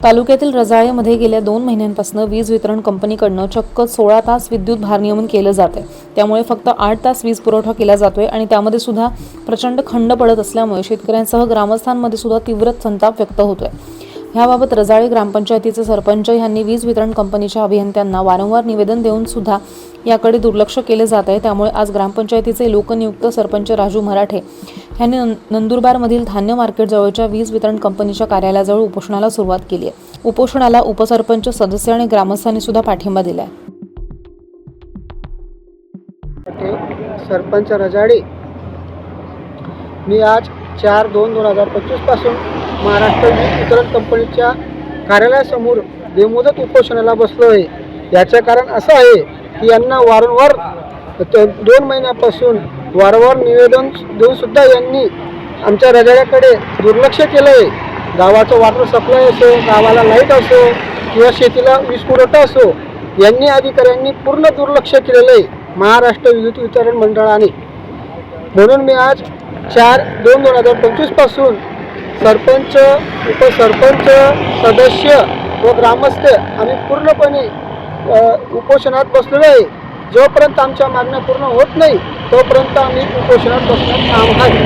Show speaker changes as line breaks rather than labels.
तालुक्यातील रजाळेमध्ये गेल्या 2 महिन्यांपासून वीज वितरण कंपनीकडून चक्क 16 तास विद्युत भारनियमन केलं जातंय। त्यामुळे फक्त 8 तास वीज पुरवठा केला जातोय आणि त्यामध्ये सुद्धा प्रचंड खंड पडत असल्यामुळे शेतकऱ्यांसह ग्रामस्थांमध्ये सुद्धा तीव्र संताप व्यक्त होतोय। याबाबत रजाळे ग्रामपंचायतीचे सरपंच यांनी वीज वितरण कंपनीच्या अभियंत्यांना वारंवार निवेदन देऊन सुद्धा याकडे दुर्लक्ष केले जात आहे। त्यामुळे आज ग्रामपंचायतीचे लोकनियुक्त सरपंच राजू मराठे यांनी नंदुरबारमधील धान्य मार्केट जवळच्या वीज वितरण कंपनीच्या कार्यालयाजवळ उपोषणाला सुरुवात केली आहे। उपोषणाला उपसरपंच सदस्य आणि ग्रामस्थांनी सुद्धा पाठिंबा दिलाय।
सरपंच रजाळे मी आज 4/2/2025 पासून महाराष्ट्र वीज वितरण कंपनीच्या कार्यालयासमोर बेमुदत उपोषणाला बसलो आहे। याचे कारण असं आहे की यांना वारंवार 2 महिन्यापासून वारंवार निवेदन देऊन सुद्धा यांनी आमच्या रजाळ्याकडे दुर्लक्ष केलं आहे। गावाचं वॉटर सप्लाय असो, गावाला लाईट असो किंवा शेतीला वीज पुरवठा असो, यांनी अधिकाऱ्यांनी पूर्ण दुर्लक्ष केलेलं आहे महाराष्ट्र विद्युत वितरण मंडळाने। म्हणून मी आज 4/2/2025 पासून सरपंच, उपसरपंच, सदस्य व ग्रामस्थ आम्ही पूर्णपणे उपोषणात बसलेलो आहे। जोपर्यंत आमच्या मागण्या पूर्ण होत नाही तोपर्यंत आम्ही उपोषणात बसण्यात ठाम आहे।